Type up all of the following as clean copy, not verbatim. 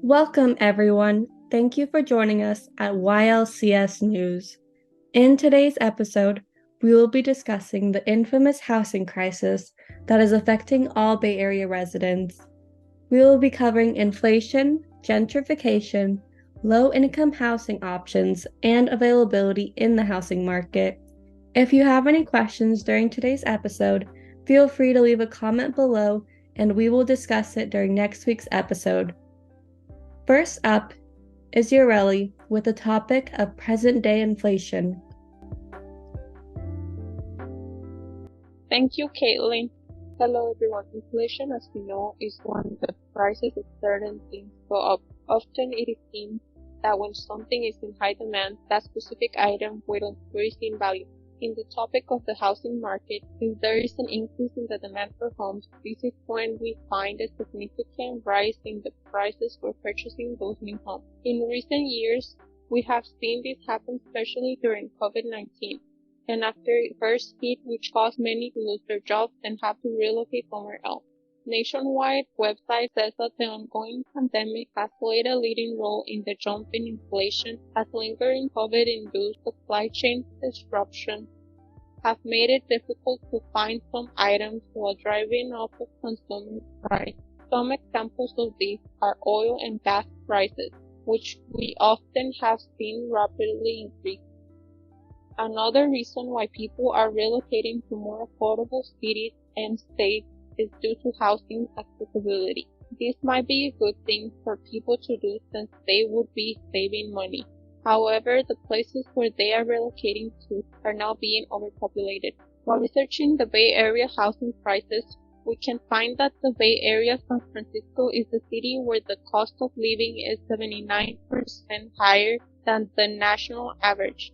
Welcome, everyone. Thank you for joining us at YLCS News. In today's episode, we will be discussing the infamous housing crisis that is affecting all Bay Area residents. We will be covering inflation, gentrification, low-income housing options, and availability in the housing market. If you have any questions during today's episode, feel free to leave a comment below, and we will discuss it during next week's episode. First up is Yarely with the topic of present-day inflation. Thank you, Caitlin. Hello, everyone. Inflation, as we know, is when the prices of certain things go up. Often it is seen that when something is in high demand, that specific item will increase in value. In the topic of the housing market, if there is an increase in the demand for homes, this is when we find a significant rise in the prices for purchasing those new homes. In recent years, we have seen this happen especially during COVID-19, and after it first hit, which caused many to lose their jobs and have to relocate somewhere else. Nationwide website says that the ongoing pandemic has played a leading role in the jump in inflation, as lingering COVID-induced supply chain disruption have made it difficult to find some items while driving up the consumer price. Some examples of these are oil and gas prices, which we often have seen rapidly increase. Another reason why people are relocating to more affordable cities and states is due to housing accessibility. This might be a good thing for people to do since they would be saving money. However, the places where they are relocating to are now being overpopulated. While researching the Bay Area housing prices, we can find that the Bay Area San Francisco is the city where the cost of living is 79% higher than the national average.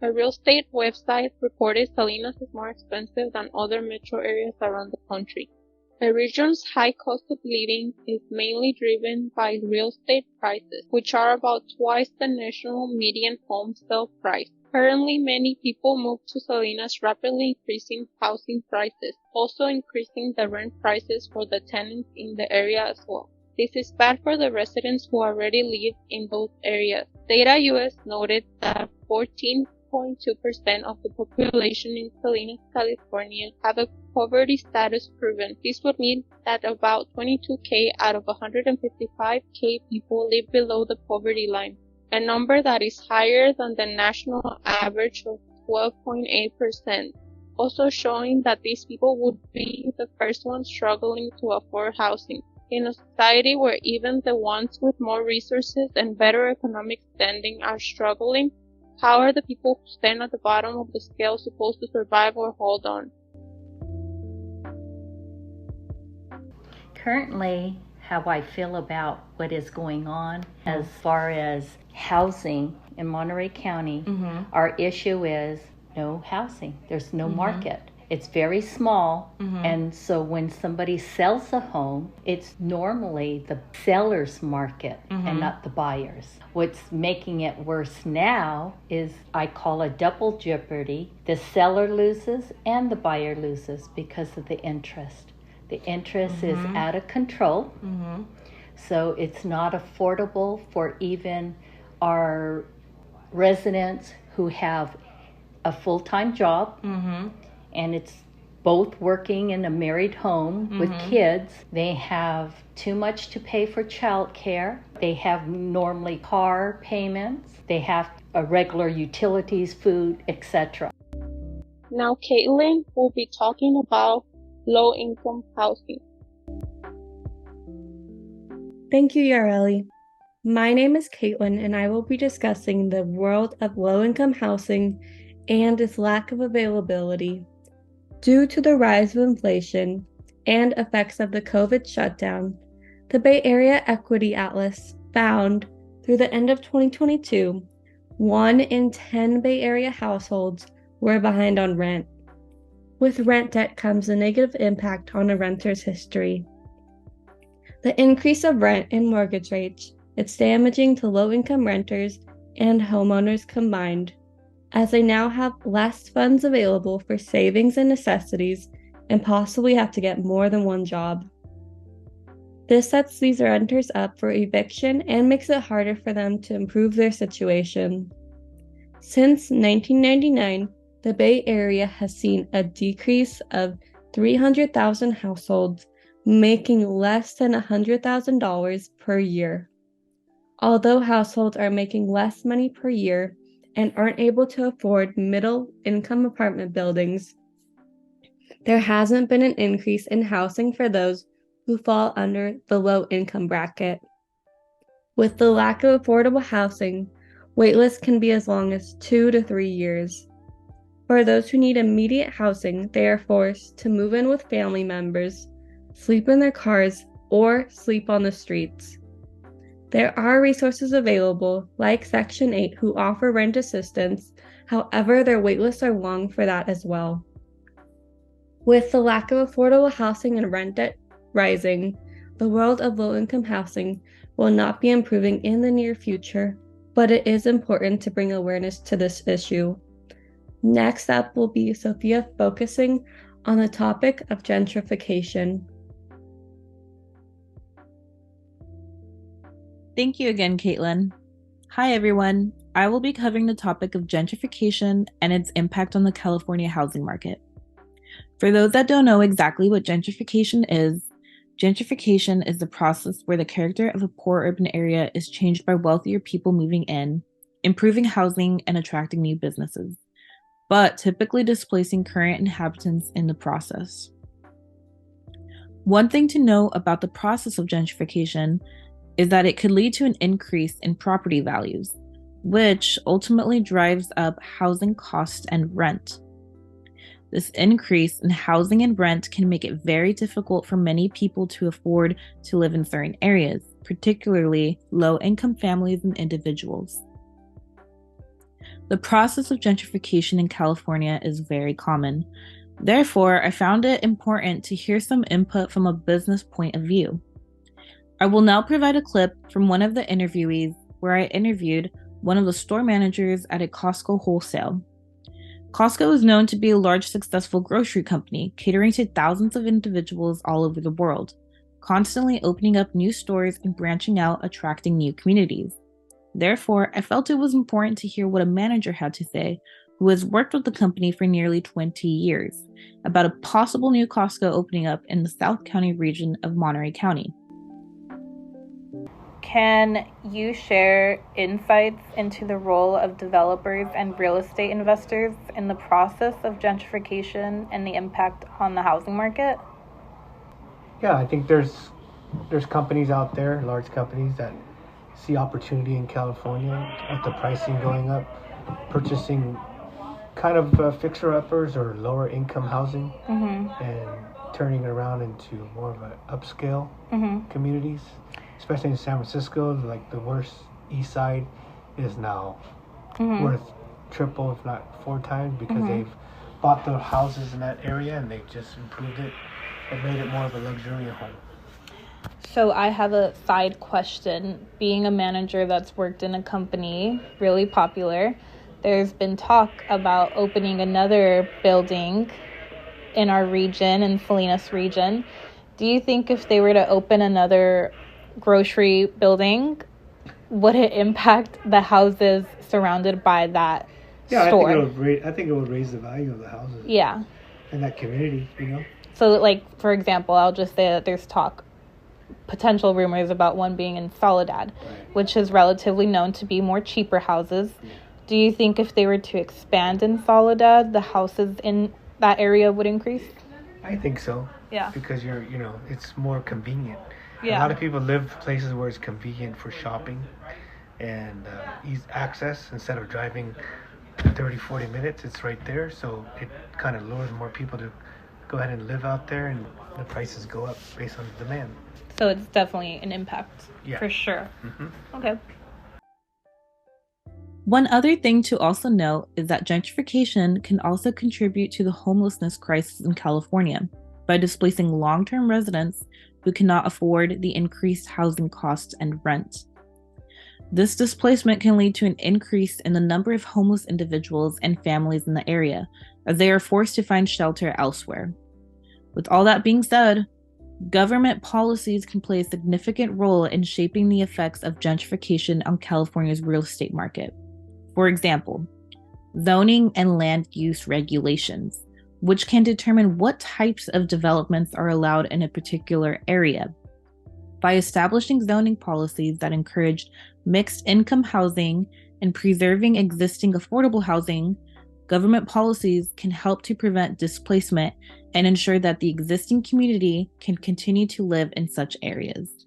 A real estate website reported Salinas is more expensive than other metro areas around the country. The region's high cost of living is mainly driven by real estate prices, which are about twice the national median home sale price. Currently, many people move to Salinas, rapidly increasing housing prices, also increasing the rent prices for the tenants in the area as well. This is bad for the residents who already live in those areas. Data US noted that 14.2% of the population in Salinas, California have a poverty status proven. This would mean that about 22,000 out of 155,000 people live below the poverty line, a number that is higher than the national average of 12.8%, also showing that these people would be the first ones struggling to afford housing. In a society where even the ones with more resources and better economic standing are struggling, how are the people who stand at the bottom of the scale supposed to survive or hold on? Currently, how I feel about what is going on as far as housing in Monterey County, our issue is no housing. There's no market. It's very small, and so when somebody sells a home, it's normally the seller's market and not the buyer's. What's making it worse now is I call a double jeopardy. The seller loses and the buyer loses because of the interest. The interest is out of control, so it's not affordable for even our residents who have a full-time job, and it's both working in a married home with kids. They have too much to pay for child care. They have normally car payments. They have regular utilities, food, etc. Now, Caitlin will be talking about low-income housing. Thank you, Yarely. My name is Caitlin, and I will be discussing the world of low-income housing and its lack of availability. Due to the rise of inflation and effects of the COVID shutdown, the Bay Area Equity Atlas found through the end of 2022, 1 in 10 Bay Area households were behind on rent. With rent debt comes a negative impact on a renter's history. The increase of rent and mortgage rates It's damaging to low-income renters and homeowners combined, as they now have less funds available for savings and necessities and possibly have to get more than one job. This sets these renters up for eviction and makes it harder for them to improve their situation. Since 1999, the Bay Area has seen a decrease of 300,000 households making less than $100,000 per year. Although households are making less money per year and aren't able to afford middle-income apartment buildings, there hasn't been an increase in housing for those who fall under the low-income bracket. With the lack of affordable housing, waitlists can be as long as 2 to 3 years. For those who need immediate housing, they are forced to move in with family members, sleep in their cars, or sleep on the streets. There are resources available, like Section 8, who offer rent assistance. However, their waitlists are long for that as well. With the lack of affordable housing and rent debt rising, the world of low-income housing will not be improving in the near future, but it is important to bring awareness to this issue. Next up will be Sophia focusing on the topic of gentrification. Thank you again, Caitlin. Hi, everyone. I will be covering the topic of gentrification and its impact on the California housing market. For those that don't know exactly what gentrification is the process where the character of a poor urban area is changed by wealthier people moving in, improving housing, and attracting new businesses, but typically displacing current inhabitants in the process. One thing to know about the process of gentrification is that it could lead to an increase in property values, which ultimately drives up housing costs and rent. This increase in housing and rent can make it very difficult for many people to afford to live in certain areas, particularly low-income families and individuals. The process of gentrification in California is very common. Therefore, I found it important to hear some input from a business point of view. I will now provide a clip from one of the interviewees where I interviewed one of the store managers at a Costco wholesale. Costco is known to be a large, successful grocery company, catering to thousands of individuals all over the world, constantly opening up new stores and branching out, attracting new communities. Therefore, I felt it was important to hear what a manager had to say, who has worked with the company for nearly 20 years, about a possible new Costco opening up in the South County region of Monterey County. Can you share insights into the role of developers and real estate investors in the process of gentrification and the impact on the housing market? Yeah, I think there's companies out there, large companies that see opportunity in California with the pricing going up, purchasing kind of fixer-uppers or lower income housing and turning it around into more of an upscale communities. Especially in San Francisco, like the worst east side is now worth triple, if not 4 times, because they've bought the houses in that area and they've just improved it and made it more of a luxurious home. So I have a side question. Being a manager that's worked in a company, really popular, there's been talk about opening another building in our region, in Salinas region. Do you think if they were to open another grocery building, would it impact the houses surrounded by that store? I think it would raise the value of the houses. Yeah. In that community, So, like, for example, I'll just say that there's potential rumors about one being in Soledad, which is relatively known to be more cheaper houses. Yeah. Do you think if they were to expand in Soledad, the houses in that area would increase? I think so. Yeah. Because it's more convenient. Yeah. A lot of people live places where it's convenient for shopping and easy access. Instead of driving 30, 40 minutes, it's right there. So it kind of lures more people to go ahead and live out there, and the prices go up based on the demand. So it's definitely an impact, for sure. Okay. One other thing to also note is that gentrification can also contribute to the homelessness crisis in California by displacing long-term residents who cannot afford the increased housing costs and rent. This displacement can lead to an increase in the number of homeless individuals and families in the area, as they are forced to find shelter elsewhere. With all that being said, government policies can play a significant role in shaping the effects of gentrification on California's real estate market. For example, zoning and land use regulations, which can determine what types of developments are allowed in a particular area. By establishing zoning policies that encourage mixed income housing and preserving existing affordable housing, government policies can help to prevent displacement and ensure that the existing community can continue to live in such areas.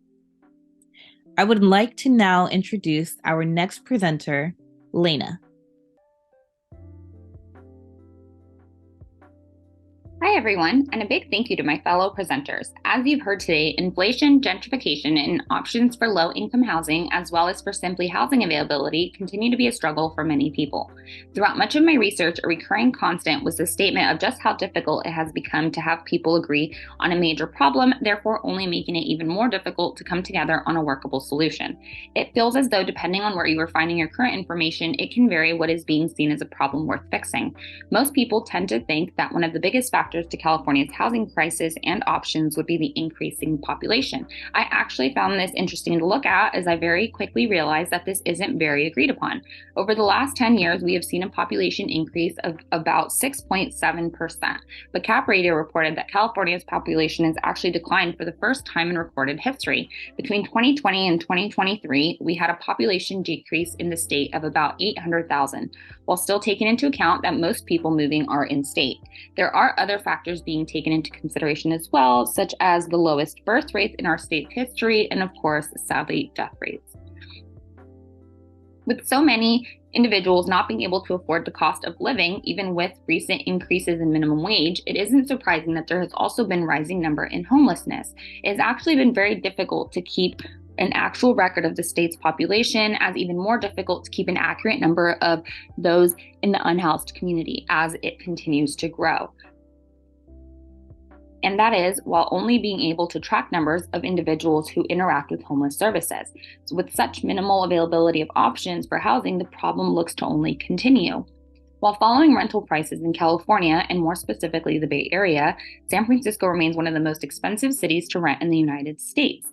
I would like to now introduce our next presenter, Leyna. Hi, everyone, and a big thank you to my fellow presenters. As you've heard today, inflation, gentrification, and options for low-income housing, as well as for simply housing availability, continue to be a struggle for many people. Throughout much of my research, a recurring constant was the statement of just how difficult it has become to have people agree on a major problem, therefore only making it even more difficult to come together on a workable solution. It feels as though, depending on where you are finding your current information, it can vary what is being seen as a problem worth fixing. Most people tend to think that one of the biggest factors to California's housing crisis and options would be the increasing population. I actually found this interesting to look at, as I very quickly realized that this isn't very agreed upon. Over the last 10 years, we have seen a population increase of about 6.7%, but Cap Radio reported that California's population has actually declined for the first time in recorded history. Between 2020 and 2023, we had a population decrease in the state of about 800,000, while still taking into account that most people moving are in-state. There are other factors being taken into consideration as well, such as the lowest birth rates in our state's history and, of course, sadly, death rates. With so many individuals not being able to afford the cost of living, even with recent increases in minimum wage, it isn't surprising that there has also been a rising number in homelessness. It has actually been very difficult to keep an actual record of the state's population, as even more difficult to keep an accurate number of those in the unhoused community as it continues to grow. And that is while only being able to track numbers of individuals who interact with homeless services. So with such minimal availability of options for housing, the problem looks to only continue. While following rental prices in California, and more specifically the Bay Area, San Francisco remains one of the most expensive cities to rent in the United States,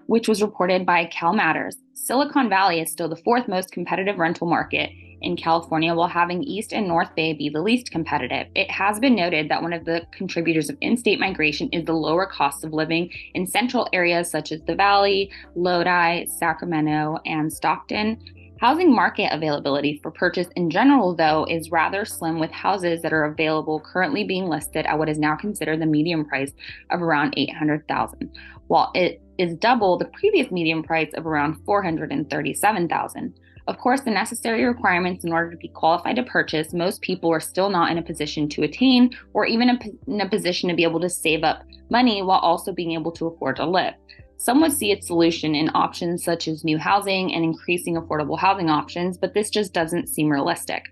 which was reported by Cal Matters. Silicon Valley is still the fourth most competitive rental market in California, while having East and North Bay be the least competitive. It has been noted that one of the contributors of in-state migration is the lower cost of living in central areas such as the Valley, Lodi, Sacramento, and Stockton. Housing market availability for purchase in general, though, is rather slim, with houses that are available currently being listed at what is now considered the median price of around $800,000, while it is double the previous median price of around $437,000. Of course, the necessary requirements in order to be qualified to purchase, most people are still not in a position to attain, or even in a position to be able to save up money while also being able to afford to live. Some would see its solution in options such as new housing and increasing affordable housing options, but this just doesn't seem realistic.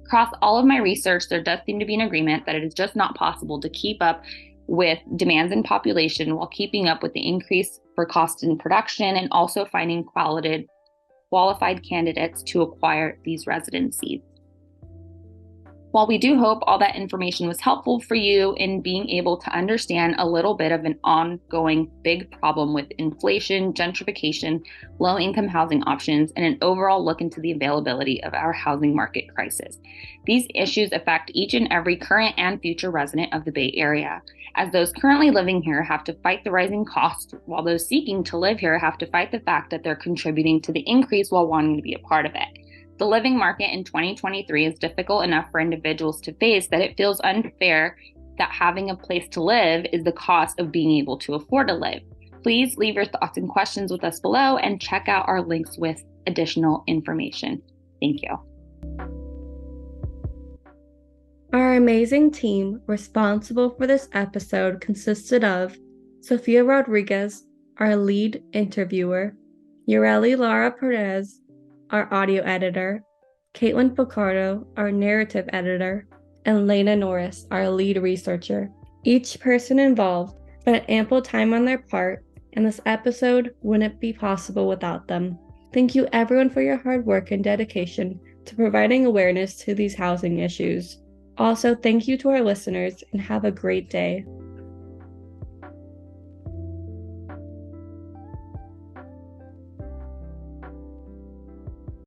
Across all of my research, there does seem to be an agreement that it is just not possible to keep up with demands in population while keeping up with the increase for cost in production and also finding qualified candidates to acquire these residencies. While we do hope all that information was helpful for you in being able to understand a little bit of an ongoing big problem with inflation, gentrification, low-income housing options, and an overall look into the availability of our housing market crisis, these issues affect each and every current and future resident of the Bay Area, as those currently living here have to fight the rising costs, while those seeking to live here have to fight the fact that they're contributing to the increase while wanting to be a part of it. The living market in 2023 is difficult enough for individuals to face that it feels unfair that having a place to live is the cost of being able to afford to live. Please leave your thoughts and questions with us below and check out our links with additional information. Thank you. Our amazing team responsible for this episode consisted of Sophia Rodriguez, our lead interviewer, Yarely Lara, our audio editor, Piccardo, our narrative editor, and Leyna Norris, our lead researcher. Each person involved spent ample time on their part, and this episode wouldn't be possible without them. Thank you everyone for your hard work and dedication to providing awareness to these housing issues. Also, thank you to our listeners and have a great day.